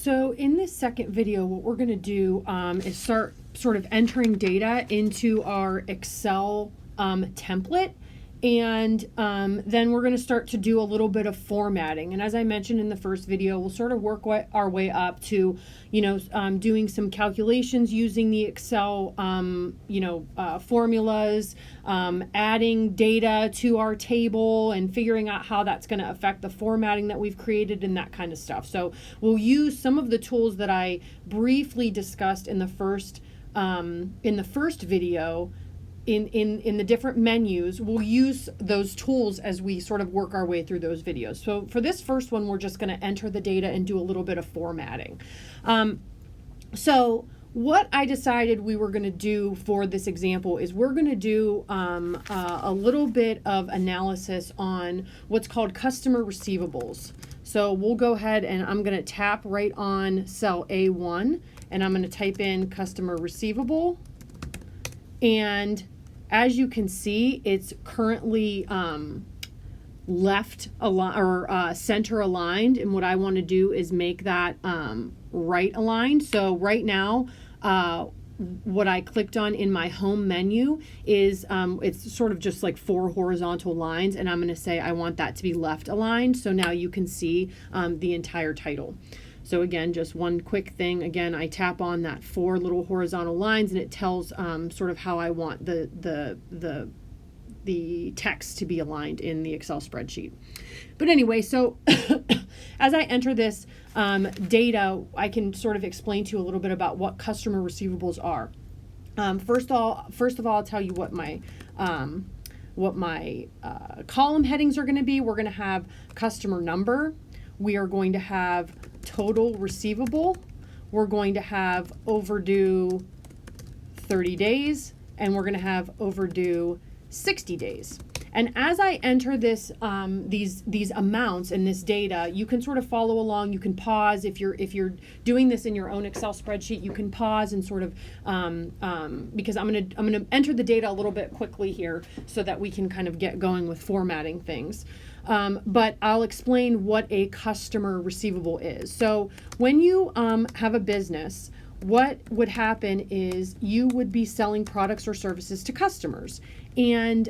So in this second video, what we're going to do is start sort of entering data into our Excel template. And then we're going to start to do a little bit of formatting. And as I mentioned in the first video, we'll sort of work our way up to, doing some calculations using the Excel, formulas, adding data to our table and figuring out how that's going to affect the formatting that we've created and that kind of stuff. So we'll use some of the tools that I briefly discussed in the first video. In the different menus. We'll use those tools as we sort of work our way through those videos. So for this first one, we're just going to enter the data and do a little bit of formatting. So what I decided we were going to do for this example is we're going to do a little bit of analysis on what's called customer receivables. So we'll go ahead and I'm going to tap right on cell A1 and I'm going to type in customer receivable. And as you can see, it's currently center aligned. And what I want to do is make that right aligned. So right now, what I clicked on in my home menu is it's sort of just like 4 horizontal lines. And I'm going to say I want that to be left aligned. So now you can see the entire title. So again, just one quick thing. Again, I tap on that 4 little horizontal lines and it tells sort of how I want the text to be aligned in the Excel spreadsheet. But anyway, so as I enter this data, I can sort of explain to you a little bit about what customer receivables are. First of all, I'll tell you what my column headings are going to be. We're going to have customer number. We are going to have total receivable. We're going to have overdue 30 days, and we're going to have overdue 60 days. And as I enter this, these amounts and this data, you can sort of follow along. You can pause if you're doing this in your own Excel spreadsheet. You can pause and sort of because I'm gonna enter the data a little bit quickly here so that we can kind of get going with formatting things. But I'll explain what a customer receivable is. So when you have a business, what would happen is you would be selling products or services to customers. And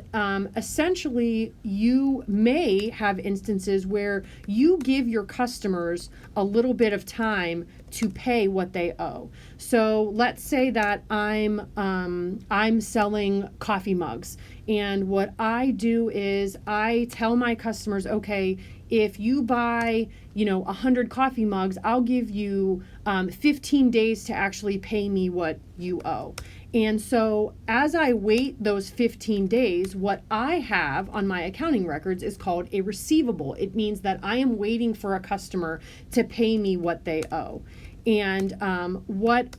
essentially, you may have instances where you give your customers a little bit of time to pay what they owe. So let's say that I'm selling coffee mugs, and what I do is I tell my customers, okay, if you buy 100 coffee mugs, I'll give you 15 days to actually pay me what you owe. And so as I wait those 15 days, what I have on my accounting records is called a receivable. It means that I am waiting for a customer to pay me what they owe. And what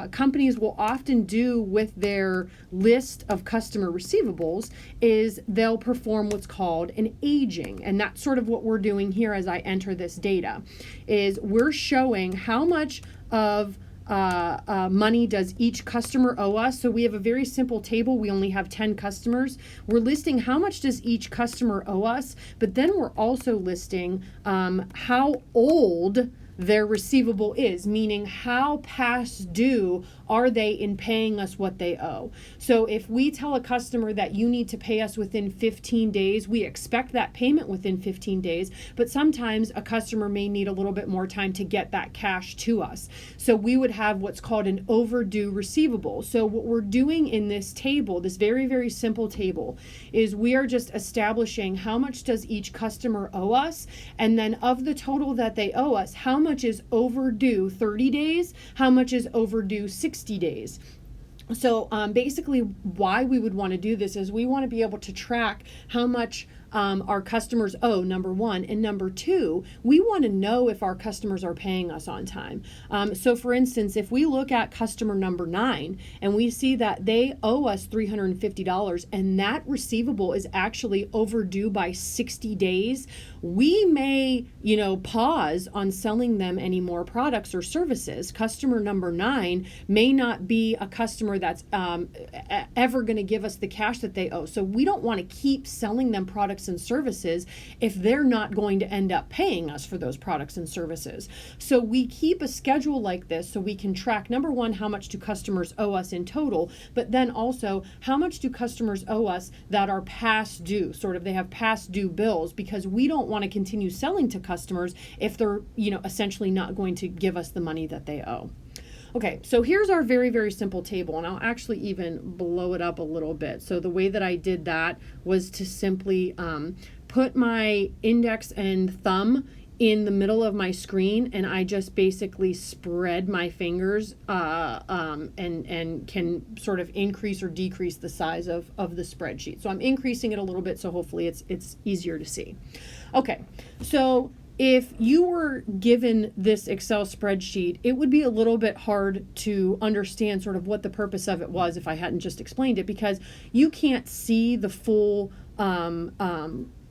companies will often do with their list of customer receivables is they'll perform what's called an aging. And that's sort of what we're doing here as I enter this data, is we're showing how much of money does each customer owe us. So we have a very simple table. We only have 10 customers. We're listing how much does each customer owe us, but then we're also listing how old their receivable is, meaning how past due are they in paying us what they owe. So if we tell a customer that you need to pay us within 15 days, we expect that payment within 15 days, but sometimes a customer may need a little bit more time to get that cash to us. So we would have what's called an overdue receivable. So what we're doing in this table, this very, very simple table, is we are just establishing how much does each customer owe us, and then of the total that they owe us, how much is overdue 30 days, how much is overdue 60 days. So basically why we would want to do this is we want to be able to track how much our customers owe, number one, and number two, we want to know if our customers are paying us on time. So for instance, if we look at customer number 9 and we see that they owe us $350 and that receivable is actually overdue by 60 days, we may, pause on selling them any more products or services. Customer number 9 may not be a customer that's ever going to give us the cash that they owe. So we don't want to keep selling them products products and services if they're not going to end up paying us for those products and services. So we keep a schedule like this so we can track, number one, how much do customers owe us in total, but then also how much do customers owe us that are past due, sort of they have past due bills, because we don't want to continue selling to customers if they're, essentially not going to give us the money that they owe. Okay, so here's our very, very simple table, and I'll actually even blow it up a little bit. So the way that I did that was to simply put my index and thumb in the middle of my screen, and I just basically spread my fingers and can sort of increase or decrease the size of the spreadsheet. So I'm increasing it a little bit, so hopefully it's easier to see. Okay, so if you were given this Excel spreadsheet, it would be a little bit hard to understand sort of what the purpose of it was if I hadn't just explained it, because you can't see the full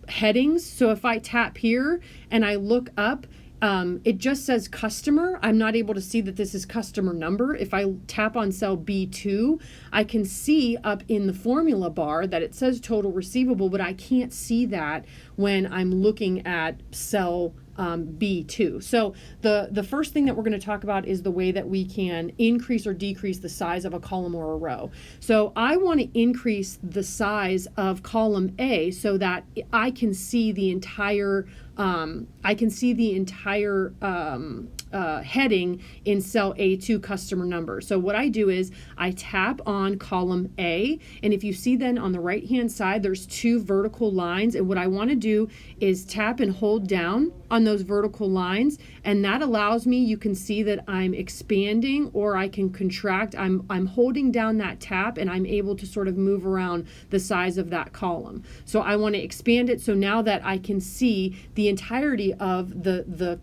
headings. So if I tap here and I look up, it just says customer. I'm not able to see that this is customer number. If I tap on cell B2, I can see up in the formula bar that it says total receivable, but I can't see that when I'm looking at cell B2. So the first thing that we're going to talk about is the way that we can increase or decrease the size of a column or a row. So I want to increase the size of column A so that I can see the entire heading in cell A2, customer number. So what I do is I tap on column A, and if you see then on the right hand side there's two vertical lines, and what I want to do is tap and hold down on those vertical lines, and that allows me, you can see that I'm expanding or I can contract. I'm holding down that tap and I'm able to sort of move around the size of that column. So I want to expand it so now that I can see the entirety of the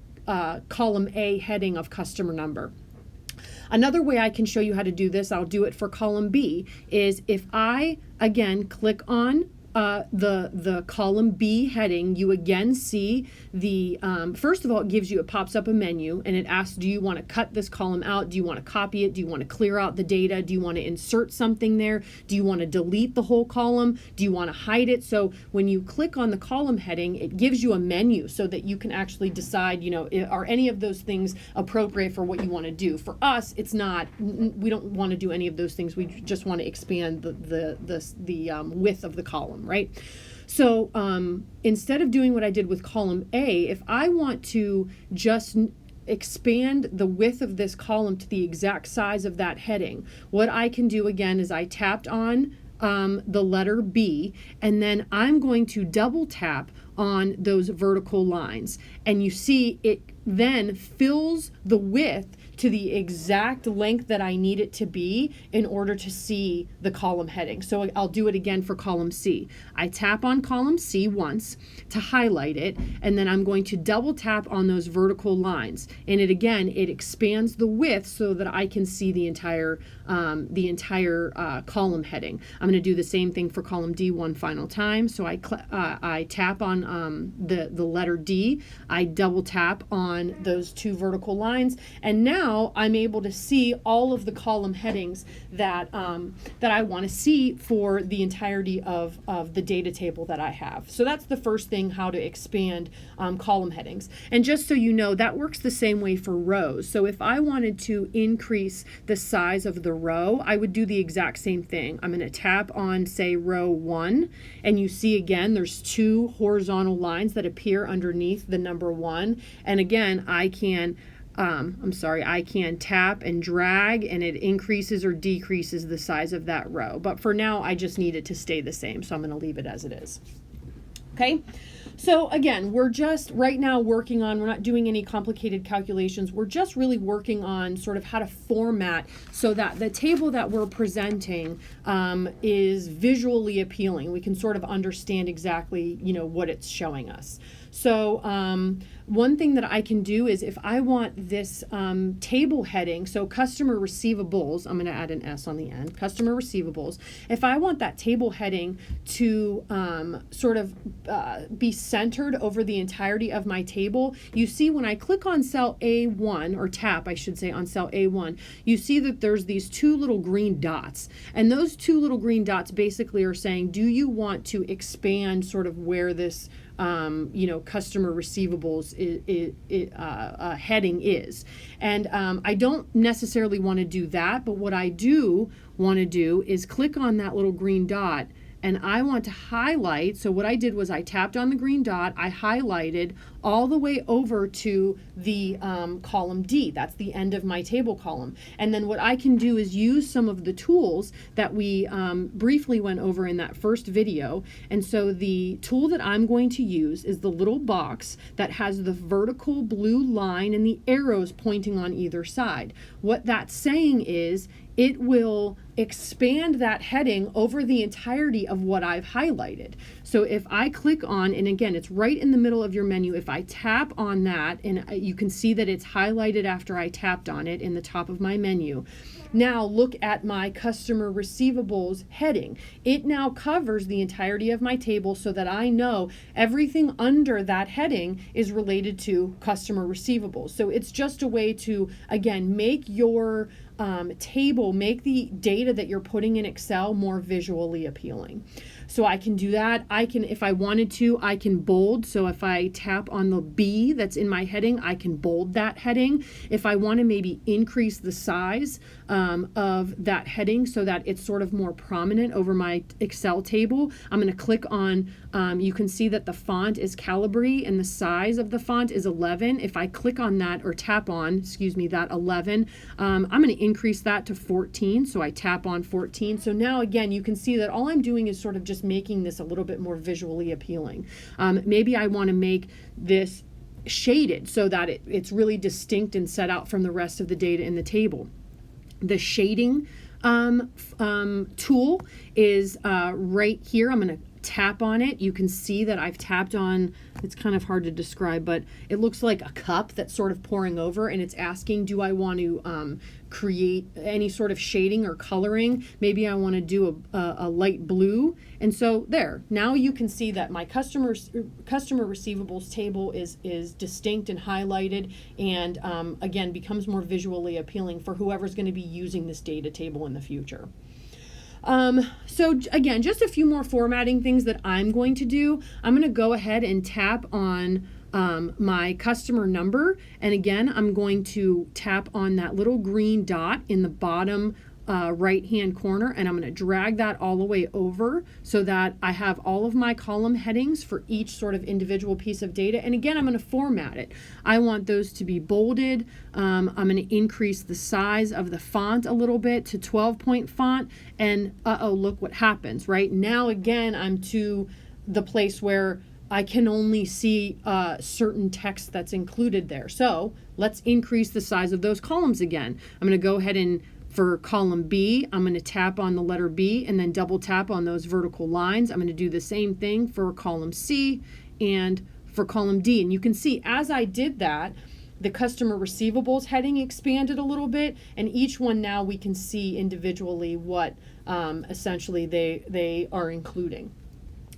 column A heading of customer number. Another way I can show you how to do this, I'll do it for column B, is if I again click on the column B heading, you again see the, first of all, it pops up a menu and it asks, do you want to cut this column out? Do you want to copy it? Do you want to clear out the data? Do you want to insert something there? Do you want to delete the whole column? Do you want to hide it? So when you click on the column heading, it gives you a menu so that you can actually decide, are any of those things appropriate for what you want to do? For us, it's not, we don't want to do any of those things. We just want to expand the width of the column. Right? So instead of doing what I did with column A, if I want to just expand the width of this column to the exact size of that heading, what I can do again is I tapped on the letter B, and then I'm going to double tap on those vertical lines, and you see it then fills the width to the exact length that I need it to be in order to see the column heading. So I'll do it again for column C. I tap on column C once to highlight it, and then I'm going to double tap on those vertical lines, and it expands the width so that I can see the entire column heading. I'm going to do the same thing for column D one final time. So I tap on the letter D, I double tap on those two vertical lines, and now I'm able to see all of the column headings that I want to see for the entirety of the data table that I have. So that's the first thing, how to expand column headings. And just so you know, that works the same way for rows. So if I wanted to increase the size of the row, I would do the exact same thing. I'm going to tap on, say, row 1, and you see again there's two horizontal lines that appear underneath the number 1, and again I can tap and drag, and it increases or decreases the size of that row. But for now, I just need it to stay the same, so I'm going to leave it as it is. Okay, so again, we're just right now working on, we're not doing any complicated calculations. We're just really working on sort of how to format so that the table that we're presenting is visually appealing. We can sort of understand exactly, what it's showing us. So one thing that I can do is if I want this table heading, so customer receivables, I'm going to add an S on the end, customer receivables. If I want that table heading to sort of be centered over the entirety of my table, you see when I click on cell A1, or tap, I should say, on cell A1, you see that there's these two little green dots. And those two little green dots basically are saying, do you want to expand sort of where this customer receivables heading is. And I don't necessarily want to do that, but what I do want to do is click on that little green dot, and I want to highlight. So what I did was I tapped on the green dot, I highlighted all the way over to the column D. That's the end of my table column. And then what I can do is use some of the tools that we briefly went over in that first video. And so the tool that I'm going to use is the little box that has the vertical blue line and the arrows pointing on either side. What that's saying is it will expand that heading over the entirety of what I've highlighted. So if I click on, and again, it's right in the middle of your menu, if I tap on that, and you can see that it's highlighted after I tapped on it in the top of my menu. Now look at my customer receivables heading. It now covers the entirety of my table so that I know everything under that heading is related to customer receivables. So it's just a way to, again, make your table, make the data that you're putting in Excel more visually appealing. So I can do that. I can, if I wanted to, I can bold. So if I tap on the B that's in my heading, I can bold that heading. If I want to maybe increase the size of that heading so that it's sort of more prominent over my Excel table, I'm going to click on, you can see that the font is Calibri and the size of the font is 11. If I click on that or tap on, that 11, I'm going to increase that to 14. So I tap on 14. So now again, you can see that all I'm doing is sort of just making this a little bit more visually appealing. Maybe I want to make this shaded so that it's really distinct and set out from the rest of the data in the table. The shading tool is right here. I'm going to tap on it. You can see that I've tapped on, it's kind of hard to describe, but it looks like a cup that's sort of pouring over, and it's asking, do I want to create any sort of shading or coloring? Maybe I want to do a light blue. And so there, now you can see that my customer receivables table is distinct and highlighted, and again, becomes more visually appealing for whoever's going to be using this data table in the future. So again, just a few more formatting things that I'm going to do. I'm going to go ahead and tap on my customer number. And again, I'm going to tap on that little green dot in the bottom right-hand corner, and I'm going to drag that all the way over so that I have all of my column headings for each sort of individual piece of data. And again, I'm going to format it. I want those to be bolded. I'm going to increase the size of the font a little bit to 12-point font, and look what happens, right? Now again, I'm to the place where I can only see certain text that's included there. So let's increase the size of those columns again. I'm going to go ahead and for column B, I'm going to tap on the letter B and then double tap on those vertical lines. I'm going to do the same thing for column C and for column D. And you can see as I did that, the customer receivables heading expanded a little bit, and each one now we can see individually what essentially they are including.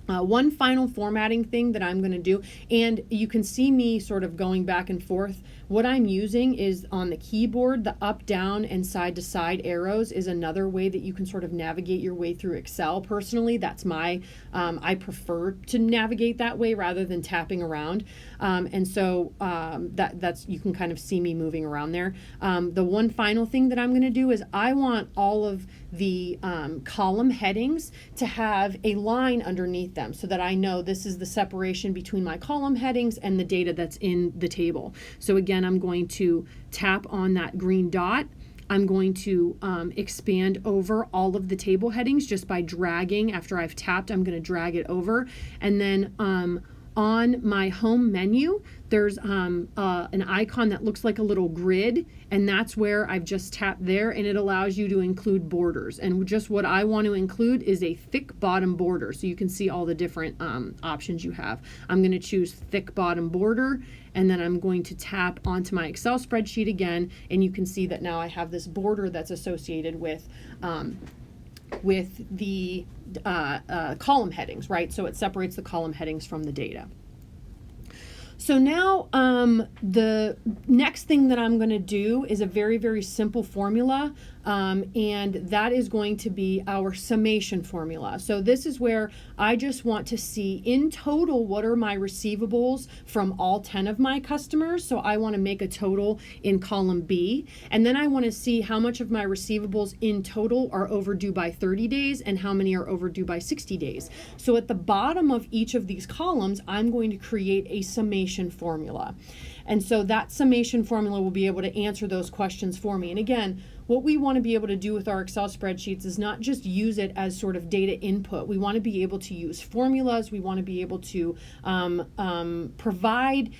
One final formatting thing that I'm going to do, and you can see me sort of going back and forth. What I'm using is on the keyboard, the up, down, and side to side arrows is another way that you can sort of navigate your way through Excel. Personally, that's my, I prefer to navigate that way rather than tapping around. And so that's, you can kind of see me moving around there. The one final thing that I'm going to do is I want all of the column headings to have a line underneath them so that I know this is the separation between my column headings and the data that's in the table. So again, I'm going to tap on that green dot. I'm going to expand over all of the table headings just by dragging. After I've tapped, I'm going to drag it over. And then on my home menu, there's an icon that looks like a little grid, and that's where I've just tapped there, and it allows you to include borders. And just what I want to include is a thick bottom border, so you can see all the different options you have. I'm going to choose thick bottom border, and then I'm going to tap onto my Excel spreadsheet again, and you can see that now I have this border that's associated with the column headings, right? So it separates the column headings from the data. So now the next thing that I'm going to do is a very, very simple formula, and that is going to be our summation formula. So this is where I just want to see in total what are my receivables from all 10 of my customers. So I want to make a total in column B, and then I want to see how much of my receivables in total are overdue by 30 days and how many are overdue by 60 days. So at the bottom of each of these columns, I'm going to create a summation formula. And so that summation formula will be able to answer those questions for me. And again, what we want to be able to do with our Excel spreadsheets is not just use it as sort of data input. We want to be able to use formulas. We want to be able to provide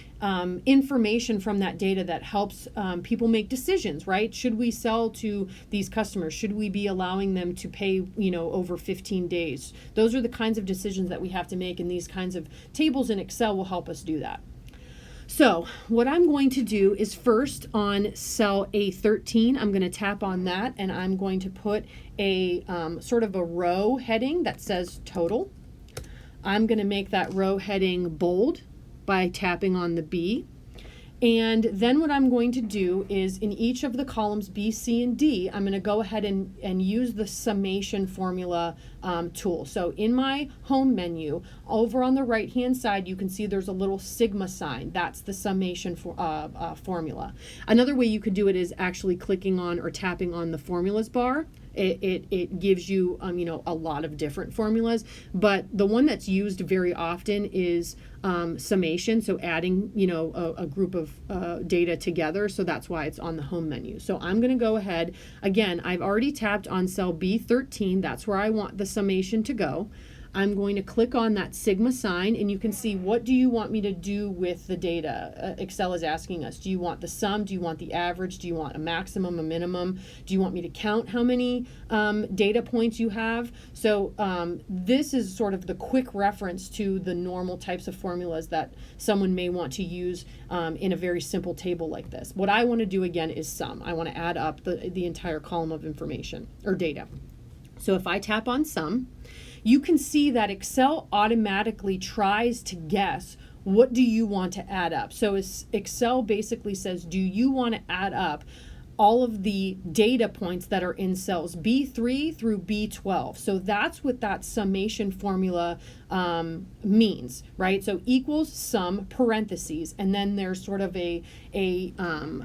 information from that data that helps people make decisions, right? Should we sell to these customers? Should we be allowing them to pay, over 15 days? Those are the kinds of decisions that we have to make, and these kinds of tables in Excel will help us do that. So what I'm going to do is first on cell A13, I'm going to tap on that, and I'm going to put a sort of a row heading that says total. I'm going to make that row heading bold by tapping on the B. And then what I'm going to do is in each of the columns B, C, and D, I'm going to go ahead and use the summation formula tool. So in my home menu, over on the right-hand side, you can see there's a little sigma sign. That's the summation formula. Another way you could do it is actually clicking on or tapping on the formulas bar. It gives you, a lot of different formulas, but the one that's used very often is summation, so adding, a group of data together, so that's why it's on the home menu. So I'm going to go ahead, again, I've already tapped on cell B13, that's where I want the summation to go. I'm going to click on that sigma sign, and you can see, what do you want me to do with the data? Excel is asking us, do you want the sum? Do you want the average? Do you want a maximum, a minimum? Do you want me to count how many data points you have? So this is sort of the quick reference to the normal types of formulas that someone may want to use in a very simple table like this. What I want to do again is sum. I want to add up the entire column of information or data. So if I tap on sum, you can see that Excel automatically tries to guess, what do you want to add up? So Excel basically says, do you want to add up all of the data points that are in cells B3 through B12? So that's what that summation formula means, right? So equals sum parentheses, and then there's sort of a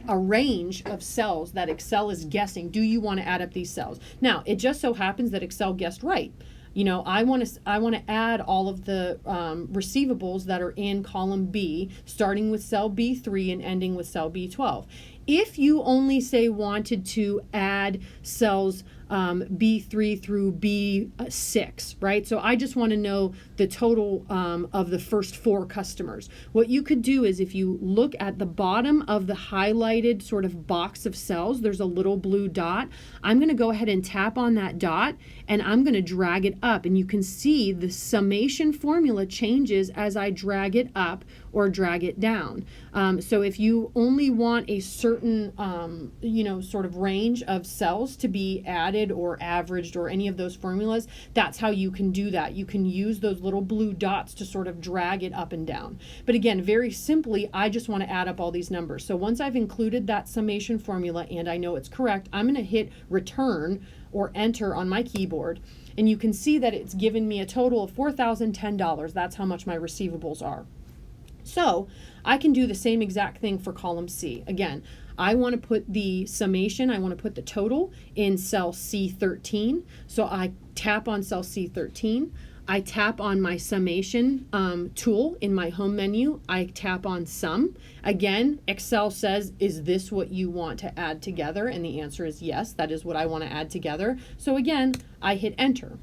range of cells that Excel is guessing. Do you want to add up these cells? Now, it just so happens that Excel guessed right. I want to add all of the receivables that are in column B, starting with cell B3 and ending with cell B12. If you only say wanted to add cells B3 through B6, right? So I just want to know the total of the first 4 customers. What you could do is, if you look at the bottom of the highlighted sort of box of cells, there's a little blue dot. I'm going to go ahead and tap on that dot, and I'm going to drag it up, and you can see the summation formula changes as I drag it up or drag it down. So if you only want a certain, sort of range of cells to be added or averaged or any of those formulas, that's how you can do that. You can use those little blue dots to sort of drag it up and down. But again, very simply, I just want to add up all these numbers. So once I've included that summation formula and I know it's correct, I'm going to hit return or enter on my keyboard, and you can see that it's given me a total of $4,010. That's how much my receivables are. So I can do the same exact thing for column C. Again, I want to put the summation, I want to put the total in cell C13. So I tap on cell C13. I tap on my summation tool in my home menu. I tap on sum. Again, Excel says, is this what you want to add together? And the answer is yes, that is what I want to add together. So again, I hit enter.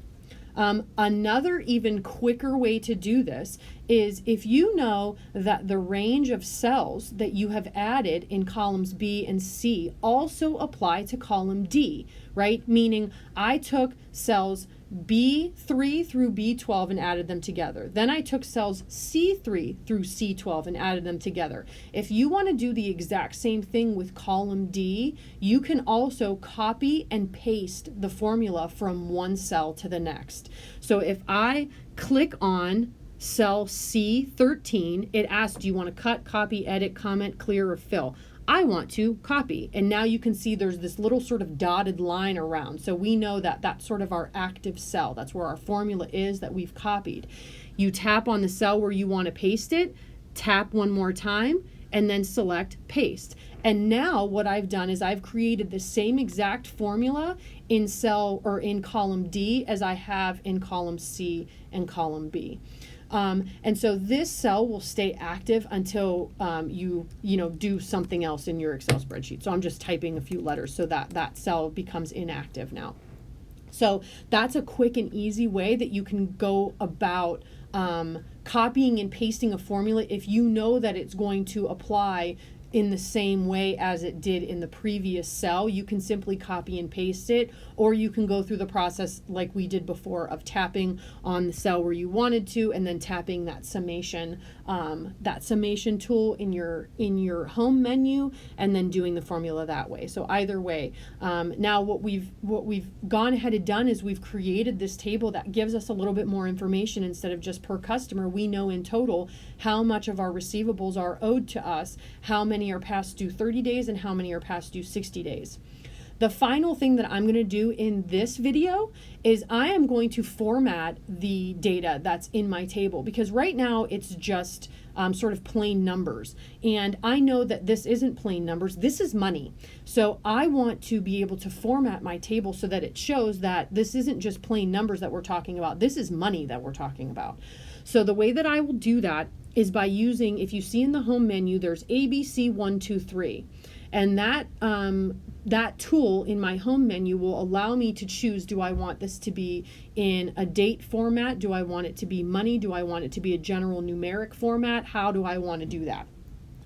Another even quicker way to do this is, if you know that the range of cells that you have added in columns B and C also apply to column D, right? Meaning I took cells B3 through B12 and added them together. Then I took cells C3 through C12 and added them together. If you want to do the exact same thing with column D, you can also copy and paste the formula from one cell to the next. So if I click on cell C13, it asks, do you want to cut, copy, edit, comment, clear, or fill? I want to copy. And now you can see there's this little sort of dotted line around. So we know that that's sort of our active cell. That's where our formula is that we've copied. You tap on the cell where you want to paste it, tap one more time, and then select paste. And now what I've done is I've created the same exact formula in cell or in column D as I have in column C and column B. And so this cell will stay active until you do something else in your Excel spreadsheet. So I'm just typing a few letters so that that cell becomes inactive now. So that's a quick and easy way that you can go about copying and pasting a formula if you know that it's going to apply in the same way as it did in the previous cell. You can simply copy and paste it, or you can go through the process like we did before of tapping on the cell where you wanted to and then tapping that summation tool in your home menu and then doing the formula that way. So either way, now what we've gone ahead and done is we've created this table that gives us a little bit more information. Instead of just per customer, we know in total how much of our receivables are owed to us, how many are past due 30 days, and how many are past due 60 days. The final thing that I'm going to do in this video is I am going to format the data that's in my table, because right now it's just sort of plain numbers. And I know that this isn't plain numbers, this is money. So I want to be able to format my table so that it shows that this isn't just plain numbers that we're talking about, this is money that we're talking about. So the way that I will do that is by using, if you see in the home menu, there's ABC123. And that tool in my home menu will allow me to choose, do I want this to be in a date format? Do I want it to be money? Do I want it to be a general numeric format? How do I want to do that?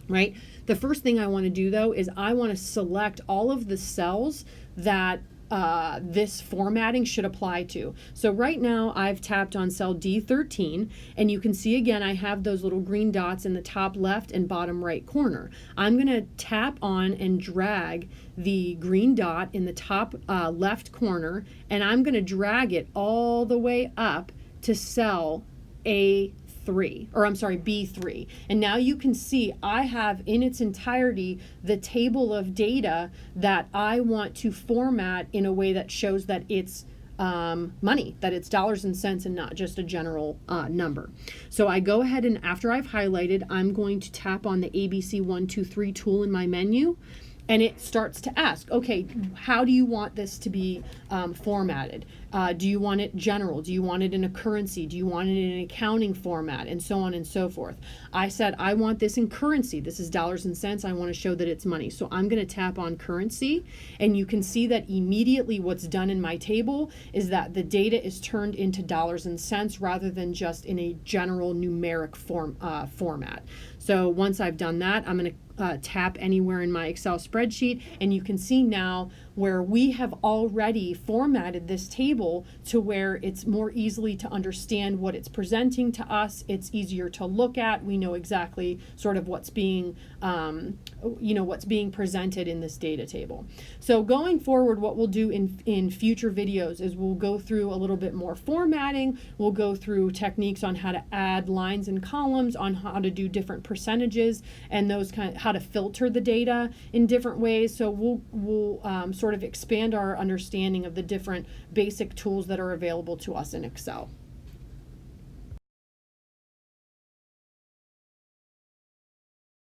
Right? The first thing I want to do though is I want to select all of the cells that this formatting should apply to. So right now I've tapped on cell D13, and you can see again I have those little green dots in the top left and bottom right corner. I'm going to tap on and drag the green dot in the top left corner, and I'm going to drag it all the way up to cell B3. And now you can see I have in its entirety the table of data that I want to format in a way that shows that it's money, that it's dollars and cents and not just a general number. So I go ahead and after I've highlighted, I'm going to tap on the ABC123 tool in my menu. And it starts to ask, okay, how do you want this to be formatted? Do you want it general? Do you want it in a currency? Do you want it in an accounting format? And so on and so forth. I said, I want this in currency. This is dollars and cents. I want to show that it's money. So I'm going to tap on currency. And you can see that immediately what's done in my table is that the data is turned into dollars and cents rather than just in a general numeric format. So once I've done that, I'm going to tap anywhere in my Excel spreadsheet, and you can see now where we have already formatted this table to where it's more easily to understand what it's presenting to us. It's easier to look at. We know exactly sort of what's being what's being presented in this data table. So going forward, what we'll do in future videos is we'll go through a little bit more formatting. We'll go through techniques on how to add lines and columns, on how to do different percentages, and those how to filter the data in different ways. So we'll sort of expand our understanding of the different basic tools that are available to us in Excel.